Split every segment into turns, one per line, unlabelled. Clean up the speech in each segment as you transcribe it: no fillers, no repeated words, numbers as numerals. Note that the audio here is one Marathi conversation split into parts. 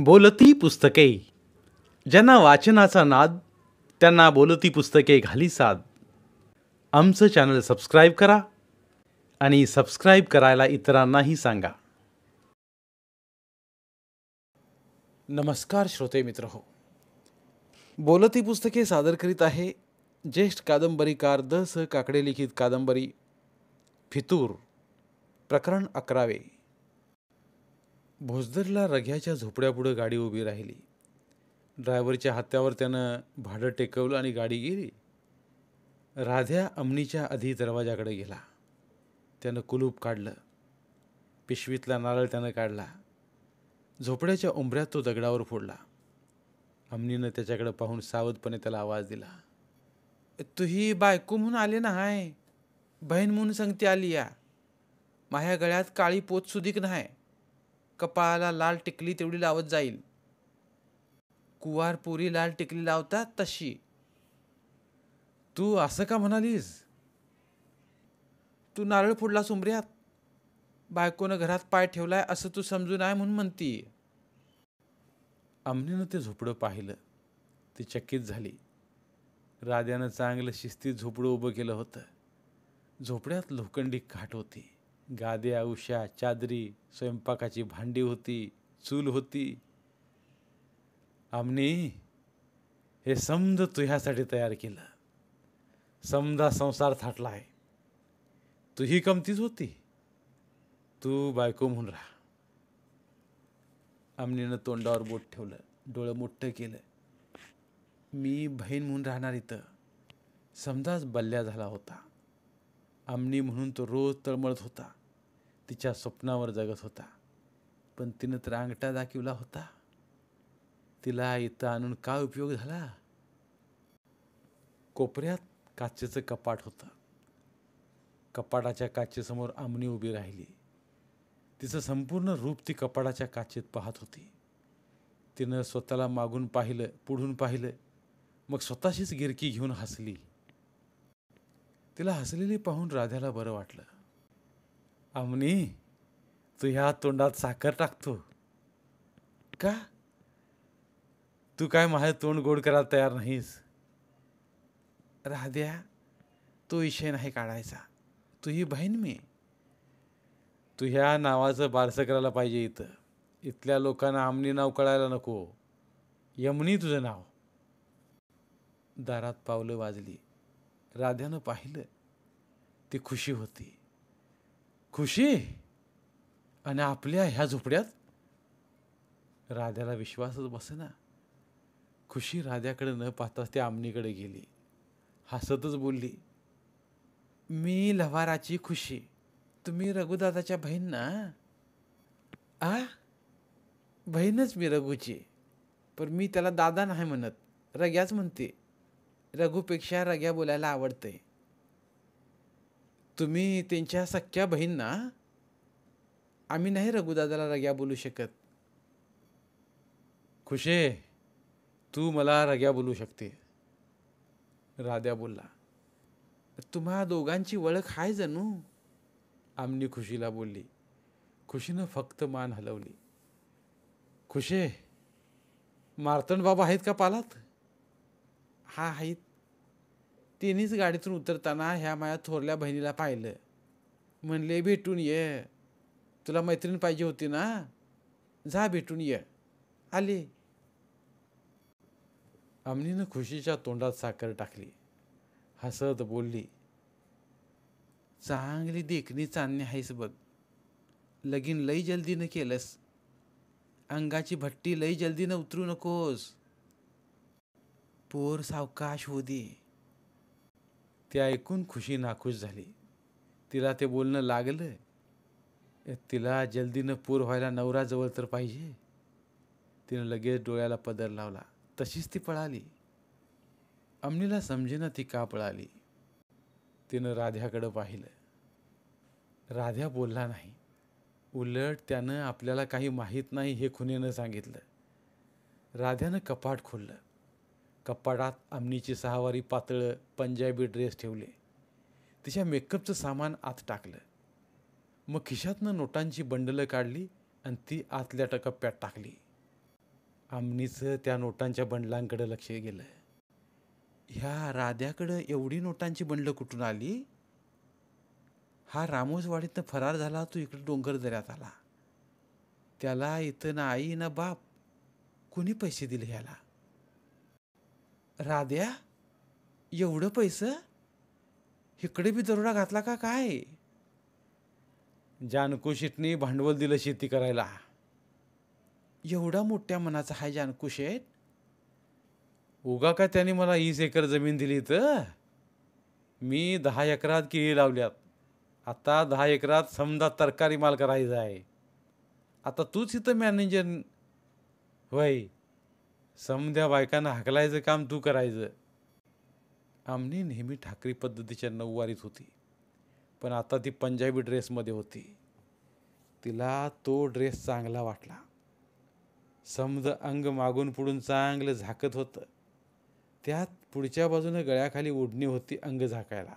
बोलती पुस्तके. ज्यांना वाचनाचा नाद त्यांना बोलती पुस्तके घाली साद. आमचं चॅनल सबस्क्राईब करा आणि सबस्क्राईब करायला इतरांनाही सांगा. नमस्कार श्रोते मित्र हो. बोलती पुस्तके सादर करीत आहे ज्येष्ठ कादंबरीकार द स काकडे लिखित कादंबरी फितूर, प्रकरण 11. भोसदरला रघ्याच्या झोपड्यापुढं गाडी उभी राहिली. ड्रायव्हरच्या हात्यावर त्यानं भाडं टेकवलं आणि गाडी गेली. राध्या अमनीच्या आधी दरवाजाकडे गेला. त्यानं कुलूप काढलं. पिशवीतला नारळ त्यानं काढला. झोपड्याच्या उंबऱ्यात तो दगडावर फोडला. अमनीनं त्याच्याकडे पाहून सावधपणे त्याला आवाज दिला. तुही बायको म्हणून आले ना हाय, बहीण म्हणून संगती आली या. माझ्या गळ्यात काळी पोत सुधीक नाही. कपाळाला लाल टिकली तेवढी लावत जाईल. कुवार पोरी लाल टिकली लावतात तशी. तू असं का म्हणालीस? तू नारळ फोडलास उंबऱ्यात. बायकोनं घरात पाय ठेवलाय असं तू समजू नाही म्हणून म्हणती. अमनीनं ते झोपडं पाहिलं. ती चकित झाली. राध्यानं चांगलं शिस्तीत झोपडं उभं केलं होतं. झोपड्यात लोखंडी काठ होती. गाद्या, उशा, चादरी, स्वयंपाकाची भांडी होती, चूल होती. अमनी, हे समज तुझ्यासाठी तयार केलं. समजा संसार थाटलाय. तू ही कमतीच होती. तू बायको म्हणून राहा. अमनीनं तोंडावर बोट ठेवलं, डोळं मोठं केलं. मी बहीण म्हणून राहणार इथं. समजाच बल्ल्या झाला होता. अमनी म्हणून तो रोज तळमळत होता. तिच्या स्वप्नावर जगत होता. पण तिनं तर अंगठा दाखवला होता. तिला इथं आणून काय उपयोग झाला? कोपऱ्यात काचेचं कपाट होतं. कपाटाच्या काचेसमोर अमनी उभी राहिली. तिचं संपूर्ण रूप ती कपाटाच्या काचेत पाहत होती. तिनं स्वतःला मागून पाहिलं, पुढून पाहिलं, मग स्वतःशीच गिरकी घेऊन हसली. तिला हसलेली पाहून राध्याला बरं वाटलं. अमनी, तू ह्या तोंडात साखर टाकतो का? तू काय माझं तोंड गोड करायला तयार नाहीस? राध्या, तो विषय नाही काढायचा. तू ही बहीण मी. तू ह्या नावाचं बारसं करायला पाहिजे इथं. इथल्या लोकांना अमनी नाव कळायला नको. यमनी तुझं नाव. दारात पावलं वाजली. राध्यानं पाहिलं. ती खुशी होती. खुशी? आणि आपल्या ह्या झोपड्यात? राध्याला विश्वासच बसेना. खुशी राध्याकडे न पाहताच त्या अमनीकडे गेली. हसतच बोलली, मी लव्हाराची खुशी. तुम्ही रघुदादाच्या बहीण ना? बहीणच मी रघुची. पण मी त्याला दादा नाही म्हणत, रग्याच म्हणते. रघुपेक्षा रग्या बोलायला आवडते. तुम्ही त्यांच्या सख्या बहीण ना? आम्ही नाही रघुदादाला रग्या बोलू शकत. खुशे, तू मला रग्या बोलू शकते. राध्या बोलला. तुम्हा दोघांची ओळख हाय जणू. अमनी खुशीला बोलली. खुशीनं फक्त मान हलवली. खुशे, मार्तंड बाबा आहेत का पालात? हा आहेत. तिनेच गाडीतून उतरताना ह्या माझ्या थोरल्या बहिणीला पाहिलं. म्हणले भेटून ये. तुला मैत्रीण पाहिजे होती ना? जा भेटून ये. आले. अमनीनं खुशीच्या तोंडात साखर टाकली. हसत बोलली, चांगली देखणी चांदणी आहेस बघ. लगीन लई जल्दीनं केलंस. अंगाची भट्टी लई जल्दीनं उतरू नकोस. पोर सावकाश होऊ दे. ते ऐकून खुशी नाखुश झाली. तिला ते बोलणं लागलं. तिला जल्दीनं पूर व्हायला नवरा जवळ तर पाहिजे. तिनं लगेच डोळ्याला पदर लावला. तशीच ती पळाली. अमनीला समजेना ती का पळाली. तिनं राध्याकडं पाहिलं. राध्या बोलला नाही. उलट त्यानं आपल्याला काही माहीत नाही हे खुनेनं सांगितलं. राध्यानं कपाट खोललं. कपाटात अमनीची सहावारी पातळ पंजाबी ड्रेस ठेवले. तिच्या मेकअपचं सामान आत टाकलं. मग खिशातनं नोटांची बंडलं काढली आणि ती आतल्या कप्प्यात टाकली. आमनीचं त्या नोटांच्या बंडलांकडे लक्ष गेलं. ह्या राध्याकडं एवढी नोटांची बंडलं कुठून आली? हा रामोसवाडीतनं फरार झाला, तो इकडे डोंगर दऱ्यात आला. त्याला इथं ना आई ना बाप, कुणी पैसे दिले ह्याला? राध्या एवढं पैसं इकडे बी दरोडा घातला का काय? जानकू शेटनी भांडवल दिलं शेती करायला. एवढा मोठ्या मनाचा हाय जानकू शेट. उगा का त्याने मला 20 एकर जमीन दिली तर मी 10 एकरात केळी लावल्यात. आता 10 एकरात समजा तरकारी माल करायचा आहे. आता तूच इथं मॅनेजर होय. समध्या बायकांना हाकलायचं काम तू करायचं. आमनी नेहमी ठाकरी पद्धतीच्या नऊवारीत होती, पण आता ती पंजाबी ड्रेसमध्ये होती. तिला तो ड्रेस चांगला वाटला. समद अंग मागून पुढून चांगलं झाकत होतं. त्यात पुढच्या बाजूनं गळ्याखाली ओढणी होती अंग झाकायला.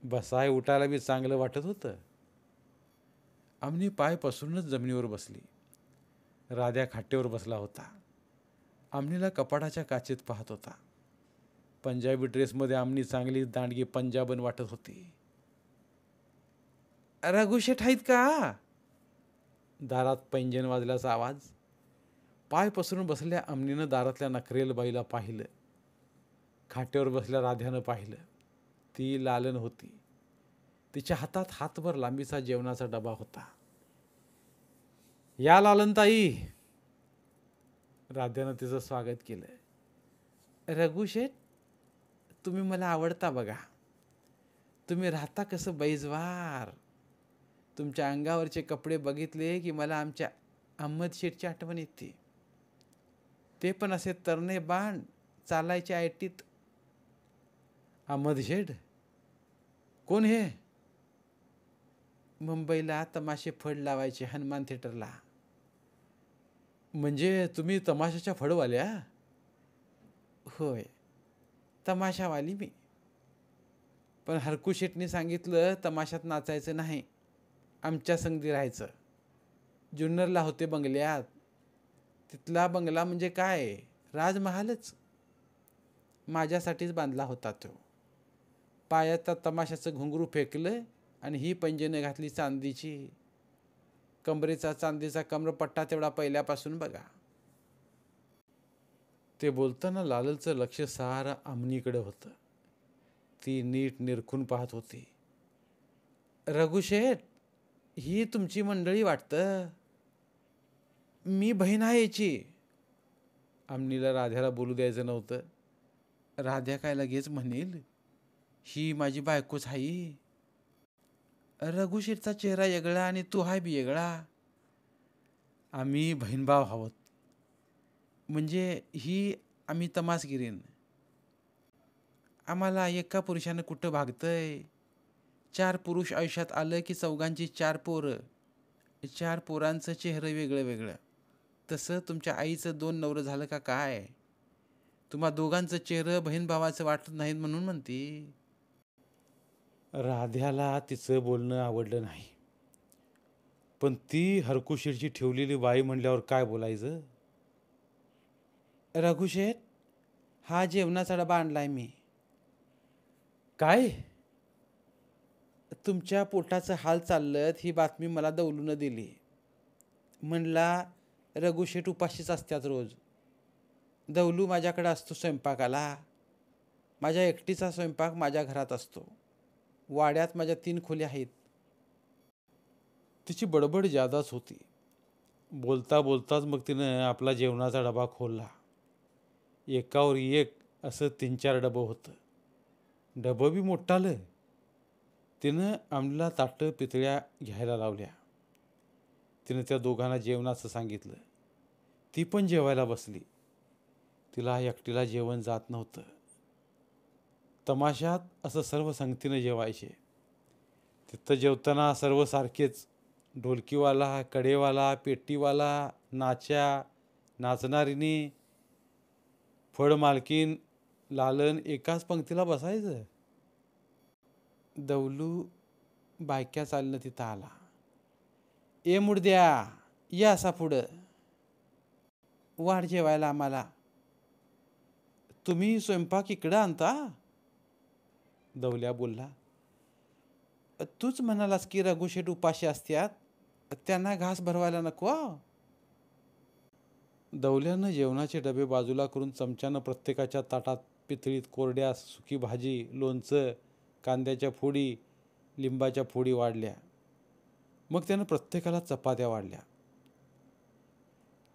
बसाय उठायला बी चांगलं वाटत होतं. आमनी पाय पसरूनच जमिनीवर बसली. राध्या खाटेवर बसला होता. आमनीला कपाटाच्या काचेत पाहत होता. पंजाबी ड्रेसमध्ये आमनी चांगली दांडगी पंजाबन वाटत होती. रघुशेठ आहेत का? दारात पैंजण वाजल्याचा आवाज. पाय पसरून बसल्या आमनीनं दारातल्या नखरेल बाईला पाहिलं. खाटेवर बसल्या राध्यानं पाहिलं. ती लालन होती. तिच्या हातात हातभर लांबीचा जेवणाचा डबा होता. या लालनताई. राध्यानं तिचं स्वागत केलं. रघुशेठ, तुम्ही मला आवडता बघा. तुम्ही राहता कसं बैजवार. तुमच्या अंगावरचे कपडे बघितले की मला आमच्या अहमद शेठची आठवण येते. ते पण असे तरणे बाण चालायचे ऐटीत. अहमद शेठ कोण हे? मुंबईला तमाशे फड लावायचे हनुमान थिएटरला. म्हणजे तुम्ही तमाशाच्या फडवाल्या? होय, तमाशावाली मी. पण हरकू शेटने सांगितलं तमाशात नाचायचं नाही, आमच्या संगती राहायचं. जुन्नरला होते बंगल्यात. तिथला बंगला म्हणजे काय, राजमहालच. माझ्यासाठीच बांधला होता तो. पायात तमाशाचं घुंगरू फेकलं आणि ही पैंजणं घातली चांदीची. कमरेचा चांदीचा कमरपट्टा तेवढा पहिल्यापासून बघा. ते बोलताना लालचं लक्ष सारं आमनीकडे होतं. ती नीट निरखून पाहत होती. रघुशेठ, ही तुमची मंडळी वाटतं. मी बहीण आहे याची. आमनीला राध्याला बोलू द्यायचं नव्हतं. राध्या काय लगेच म्हणेल, ही माझी बायकोच आहे. रघुशेठचा चेहरा वेगळा आणि तू हाय बी वेगळा. आम्ही बहीणभाव आहोत. म्हणजे ही आम्ही तमासगिरीन. आम्हाला एका पुरुषानं कुठं भागतंय. 4 पुरुष आयुष्यात आलं की चौघांची 4 पोरं. 4 पोरांचं चेहरं वेगळं वेगळं. तसं तुमच्या आईचं 2 नवरं झालं का काय? तुम्हा दोघांचं चेहरं बहीण भावाचं वाटत नाहीत म्हणून म्हणती. राध्याला तिचं बोलणं आवडलं नाही. पण ती हरकुशेठची ठेवलेली बाई म्हणल्यावर काय बोलायचं? रघुशेठ, हा जेवणाचा डबा आणलाय मी. काय? तुमच्या पोटाचं हाल चाललं ही बातमी मला दौलूनं दिली. म्हणला रघुशेठ उपाशीच असतात रोज. दौलू माझ्याकडे असतो स्वयंपाकाला. माझ्या एकटीचा स्वयंपाक माझ्या घरात असतो. वाड्यात माझ्या 3 खोल्या आहेत. तिची बडबड जादाच होती. बोलता बोलताच मग तिनं आपला जेवणाचा डबा खोलला. एकावर एक असं 3-4 डबं होतं. डबं बी मोठालं. तिनं आमला ताटं पितळ्या घ्यायला लावल्या. तिनं त्या दोघांना जेवणाचं सांगितलं. ती पण जेवायला बसली. तिला एकटीला जेवण जात नव्हतं. तमाशात असं सर्व संगतीनं जेवायचे. तिथं जेवताना सर्व सारखेच. ढोलकीवाला, कडेवाला, पेटीवाला, नाच्या, नाचणारीनी, फड मालकीन, लालन एकाच पंक्तीला बसायचं. दौलू बायक्या चालणं तिथं आला. ए मुडद्या, या असा पुढं. वाढ जेवायला आम्हाला. तुम्ही स्वयंपाक इकडं आणता? दौल्या बोलला. तूच म्हणालास की रघुशेठ उपाशी असत्यात, त्यांना घास भरवायला नको. दौल्यानं जेवणाचे डबे बाजूला करून चमच्यानं प्रत्येकाच्या ताटात पितळीत कोरड्या सुकी भाजी, लोणचं, कांद्याच्या फोडी, लिंबाच्या फोडी वाढल्या. मग त्यानं प्रत्येकाला चपात्या वाढल्या.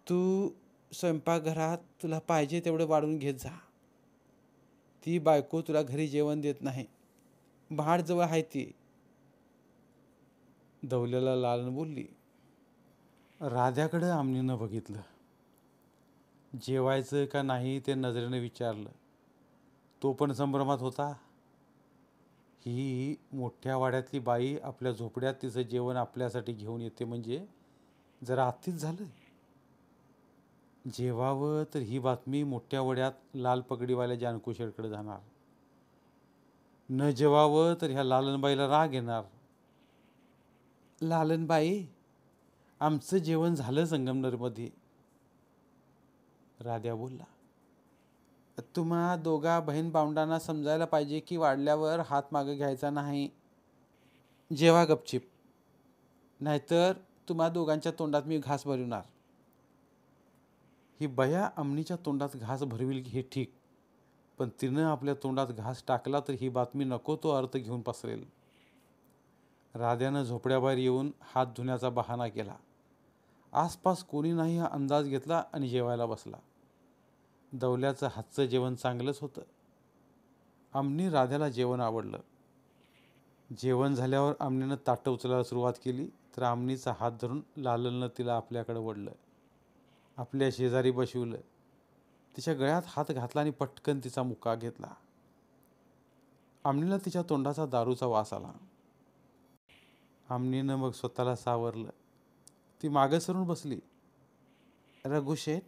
तू स्वयंपाकघरात तुला पाहिजे तेवढं वाढून घेत जा. ती बायको तुला घरी जेवण देत नाही. भाड जवळ आहे ती. दौल्याला लालन बोलली. राध्याकडं आमनीनं बघितलं. जेवायचं का नाही ते नजरेनं विचारलं. तो पण संभ्रमात होता. ही मोठ्या वाड्यातली बाई आपल्या झोपड्यात तिचं जेवण आपल्यासाठी घेऊन येते म्हणजे जरा अतिच झालं. जेवावं तर ही बातमी मोठ्या वड्यात लाल पगडीवाल्या जानकुशेकडे जाणार. न जेवावं तर ह्या लालनबाईला राग येणार. लालनबाई, आमचं जेवण झालं संगमनेरमध्ये. राध्या बोलला. तुम्हा दोघा बहीण भावंडांना समजायला पाहिजे की वाढल्यावर हात मागं घ्यायचा नाही. जेवा गपचिप, नाहीतर तुम्हा दोघांच्या तोंडात मी घास भरविणार. ही बया अमनीच्या तोंडात घास भरविल हे ठीक, पण तिनं आपल्या तोंडात घास टाकला तर ही बातमी नको तो अर्थ घेऊन पसरेल. राध्यानं झोपड्याबाहेर येऊन हात धुण्याचा बहाणा केला. आसपास कोणी नाही हा अंदाज घेतला आणि जेवायला बसला. दौल्याचं हातचं जेवण चांगलंच होतं. अमनी राध्याला जेवण आवडलं. जेवण झाल्यावर अमनीनं ताटं उचलायला सुरुवात केली तर अमनीचा हात धरून लालननं तिला आपल्याकडे वळलं. आपल्या शेजारी बसवलं. तिच्या गळ्यात हात घातला आणि पटकन तिचा मुका घेतला. अमनीला तिच्या तोंडाचा दारूचा वास आला. अमनीनं मग स्वतःला सावरलं. ती मागं सरून बसली. रघुशेठ,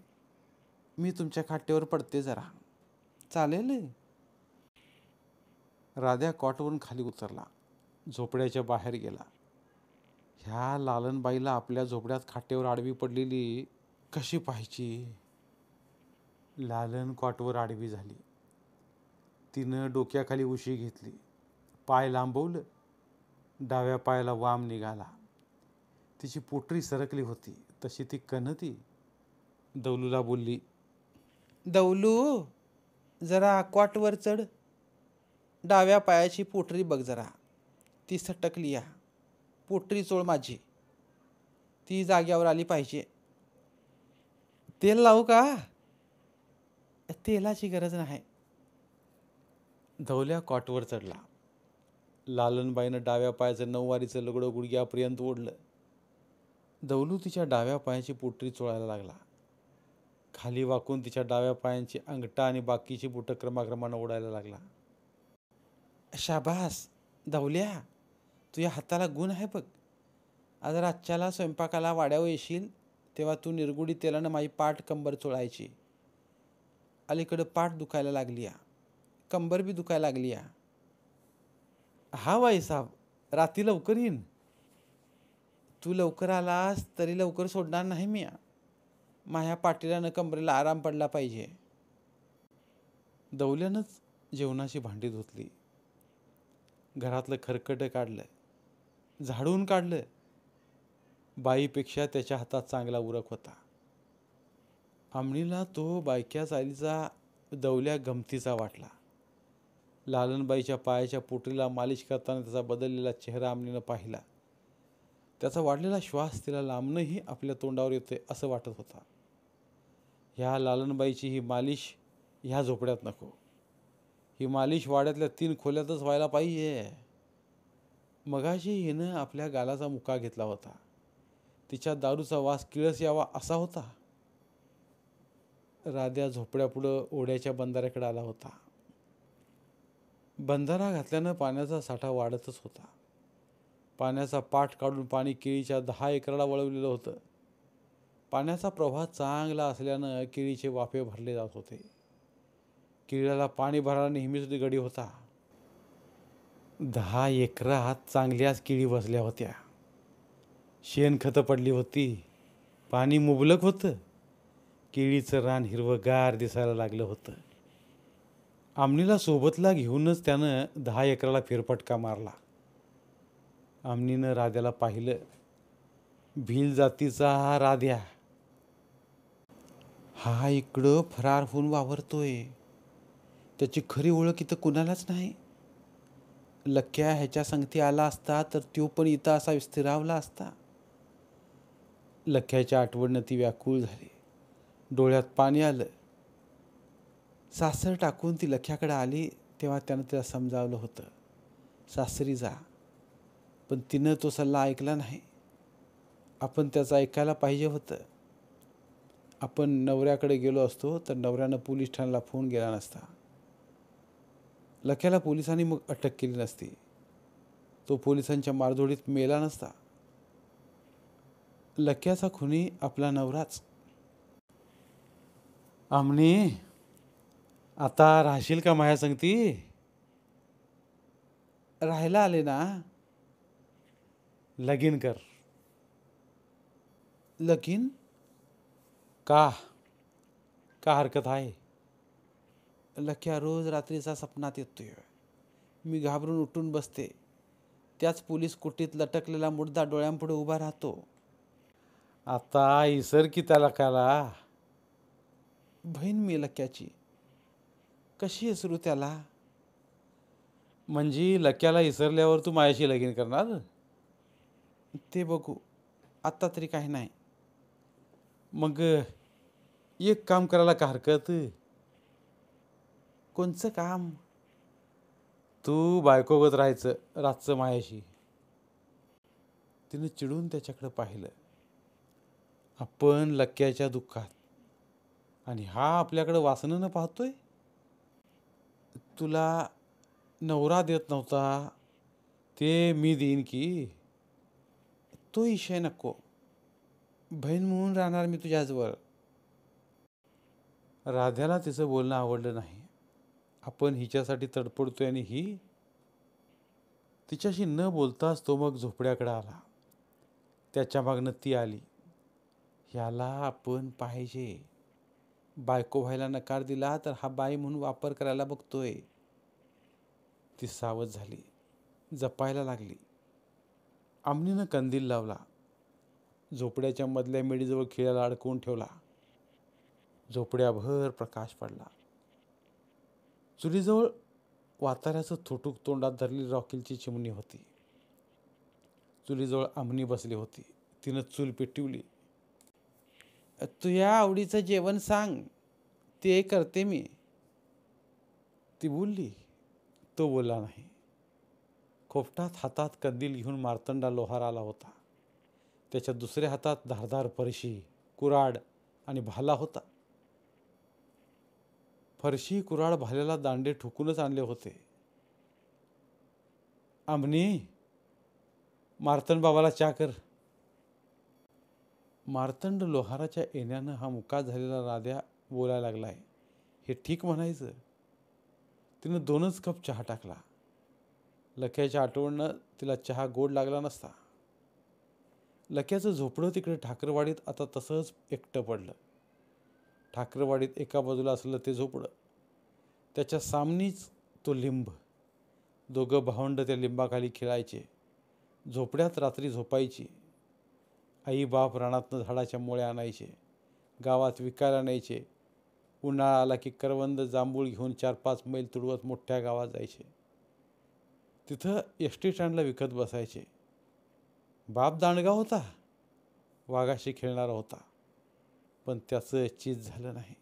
मी तुमच्या खाटेवर पडते जरा, चालेल? राध्या कॉटवरून खाली उतरला. झोपड्याच्या बाहेर गेला. ह्या लालनबाईला आपल्या झोपड्यात खाटेवर आडवी पडलेली कशी पाहायची? लालन कॉटवर आडवी झाली. तिनं डोक्याखाली उशी घेतली. पाय लांबवलं. डाव्या पायाला वाम निघाला. तिची पोटरी सरकली होती तशी ती कणती. दौलूला बोलली. दौलू, जरा कॉटवर चढ. डाव्या पायाची पोटरी बघ जरा, ती सटकली या. पोटरी चोळ माझी, ती जाग्यावर आली पाहिजे. तेल लावू का? तेलाची गरज नाही. दौल्या कॉटवर चढला. लालनबाईनं डाव्या पायाचं नऊवारीचं लुगडं गुडघ्यापर्यंत ओढलं. दौलू तिच्या डाव्या पायाची पोटरी चोळायला लागला. खाली वाकून तिच्या डाव्या पायांची अंगठा आणि बाकीची बोटं क्रमाक्रमानं ओढायला लागला. शाबास दौल्या, तुझ्या हाताला गुण आहे बघ. आज रातच्याला स्वयंपाकाला वाड्यावर येशील तेव्हा तू निरगुडी तेलानं माझी पाठ कंबर चोळायची. अलीकडं पाठ दुखायला लागली या, कंबर बी दुखायला लागली या. हा बाई साहेब, रात्री लवकर येईन. तू लवकर आलास तरी लवकर सोडणार नाही मी. माझ्या पाठीला न कंबरेला आराम पडला पाहिजे. दौल्यानंच जेवणाची भांडी धुतली. घरातलं खरकटं काढलं, झाडून काढलं. बाईपेक्षा त्याच्या हातात चांगला उरक होता. अमनीला तो बायक्या चालीचा दौल्या गमतीचा वाटला. लालनबाईच्या पायाच्या पोटरीला मालिश करताना त्याचा बदललेला चेहरा अमनीनं पाहिला. त्याचा वाढलेला श्वास तिला लांबनंही आपल्या तोंडावर येतोय असं वाटत होता. ह्या लालनबाईची ही मालिश ह्या झोपड्यात नको. ही मालिश वाड्यातल्या 3 खोल्यातच व्हायला पाहिजे. मगाशी हिनं आपल्या गालाचा मुका घेतला होता. तिच्या दारूचा वास किळस यावा असा होता. राध्या झोपड्यापुढं ओढ्याच्या बंधाऱ्याकडे आला होता. बंधारा घातल्यानं पाण्याचा साठा वाढतच होता. पाण्याचा पाठ काढून पाणी केळीच्या 10 एकराला वळवलेलं होतं. पाण्याचा प्रवाह चांगला असल्यानं केळीचे वाफे भरले जात होते. केळीला पाणी भरायला नेहमीच गडी होता. 10 एकरात चांगल्याच केळी बसल्या होत्या. शेणखतं पडली होती. पाणी मुबलक होतं. केळीचं रान हिरवंगार दिसायला लागलं होतं. आमनीला सोबतला घेऊनच त्यानं 10 एकराला फेरफटका मारला. आमनीनं राध्याला पाहिलं. भील जातीचा हा राध्या, हा इकडं फरार होऊन वावरतोय. त्याची खरी ओळख इथं कुणालाच नाही. लक्या ह्याच्या संगती आला असता तर तो पण इथं असा स्थिरावला असता. लक्याच्या आठवणीनं ती व्याकुळ झाली. डोळ्यात पाणी आलं. सासर टाकून ती लख्याकडे आली तेव्हा त्यानं तिला समजावलं होतं, सासरी जा. पण तिनं तो सल्ला ऐकला नाही. आपण त्याचं ऐकायला पाहिजे होतं. आपण नवऱ्याकडे गेलो असतो तर नवऱ्यानं पोलीस ठाण्याला फोन केला नसता. लख्याला पोलिसांनी मग अटक केली नसती. तो पोलिसांच्या मारधोडीत मेला नसता. लक्याचा खुनी आपला नवराच. आमनी, आता राहशील का माझ्या संगती? राहायला आले ना? लगीन कर. लगीन? का का हरकत आहे? लक्या रोज रात्रीचा सपनात येतोय. मी घाबरून उठून बसते. त्याच पोलीस कुटीत लटकलेला मुर्दा डोळ्यांपुढे उभा राहतो. आता इसर की त्याला काला. बहीण मी लक्याची, कशी इसरू त्याला? म्हणजे लक्याला इसरल्यावर तू माझ्याशी लगीन करणार? ते बघू, आत्ता तरी काही नाही. मग एक काम करायला का हरकत? कोणचं काम? तू बायकोगत राहायचं रातचं मायाशी. तिनं चिडून त्याच्याकडे पाहिलं. आपण लक्याच्या दुःखात आणि हा आपल्याकडे वासनेनं पाहतोय. तुला नवरा देत नव्हता ते मी देईन की. तो विषय नको. बहीण म्हणून राहणार मी तुझ्याजवळ. राध्याला तिचं बोलणं आवडलं नाही. आपण हिच्यासाठी तडपडतोय आणि ही. तिच्याशी न बोलताच तो मग झोपड्याकडे आला. त्याच्या मागनं ती आली. ह्याला आपण पाहिजे. बायको व्हायला नकार दिला तर हा बाई म्हणून वापर करायला बघतोय. ती सावध झाली, जपायला लागली. आमनीनं कंदील लावला. झोपड्याच्या मधल्या मेडीजवळ खिळ्याला अडकवून ठेवला. झोपड्याभर प्रकाश पडला. चुलीजवळ वाताऱ्याचं थोटूक तोंडात धरलेली रॉकेलची चिमणी होती. चुलीजवळ आमनी बसली होती. तिनं चूल पेटवली. तुझ्या आवडीचं जेवण सांग, ते करते मी. ती बोलली. तो बोलला नाही. खोपटात हातात कंदील घेऊन मार्तंडा लोहार आला होता. त्याच्या दुसऱ्या हातात धारदार फरशी, कुऱ्हाड आणि भाला होता. फरशी, कुऱ्हाड, भाल्याला दांडे ठोकूनच आणले होते. आमनी, मार्तंड बाबाला चहा कर. मार्तंड लोहाराच्या येण्यानं हा मुका झालेला राध्या बोलायला लागलाय हे ठीक म्हणायचं. तिनं 2च कप चहा टाकला. लक्याच्या आठवणीनं तिला चहा गोड लागला नसता. लक्याचं झोपडं तिकडे ठाकरवाडीत आता तसंच एकटं पडलं. ठाकरवाडीत एका बाजूला असलं ते झोपडं, त्याच्या सामनीच तो लिंब. दोघं भावंड त्या लिंबाखाली खेळायचे. झोपड्यात रात्री झोपायची. आई बाप रानातनं झाडाच्या मुळ्या आणायचे, गावात विकायला न्यायचे. उन्हाळा आला की करवंद जांभूळ घेऊन 4-5 मैल तुडवत मोठ्या गावात जायचे. तिथं एस टी स्टँडला विकत बसायचे. बाप दांडगा होता, वाघाशी खेळणारा होता, पण त्याचं चीज झालं नाही.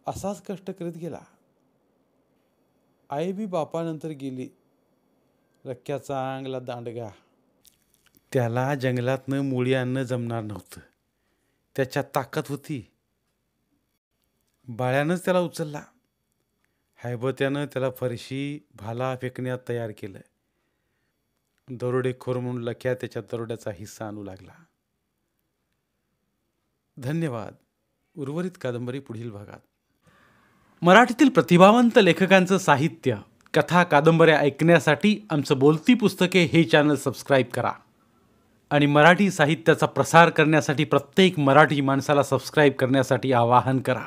असाच कष्ट करीत गेला. आई बी बापानंतर गेली. लक्या चांगला दांडगा. त्याला जंगलातनं मुळी आणणं जमणार नव्हतं. त्याच्यात ताकद होती. बाळ्यानंच त्याला उचलला. हैबत्यानं त्याला फरशी, भाला फेकण्यात तयार केलं. दरोडेखोर म्हणून लक्या त्याच्या दरोड्याचा हिस्सा आणू लागला. धन्यवाद. उर्वरित कादंबरी पुढील भागात. मराठीतील प्रतिभावंत लेखकांचं साहित्य, कथा, कादंबऱ्या ऐकण्यासाठी आमचं बोलती पुस्तके हे चॅनल सबस्क्राईब करा. आणि मराठी साहित्याचा प्रसार करण्यासाठी प्रत्येक मराठी माणसाला सबस्क्राईब करण्यासाठी आवाहन करा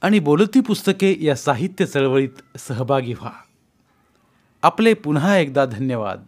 आणि बोलती पुस्तके या साहित्य चळवळीत सहभागी व्हा. आपले पुन्हा एकदा धन्यवाद.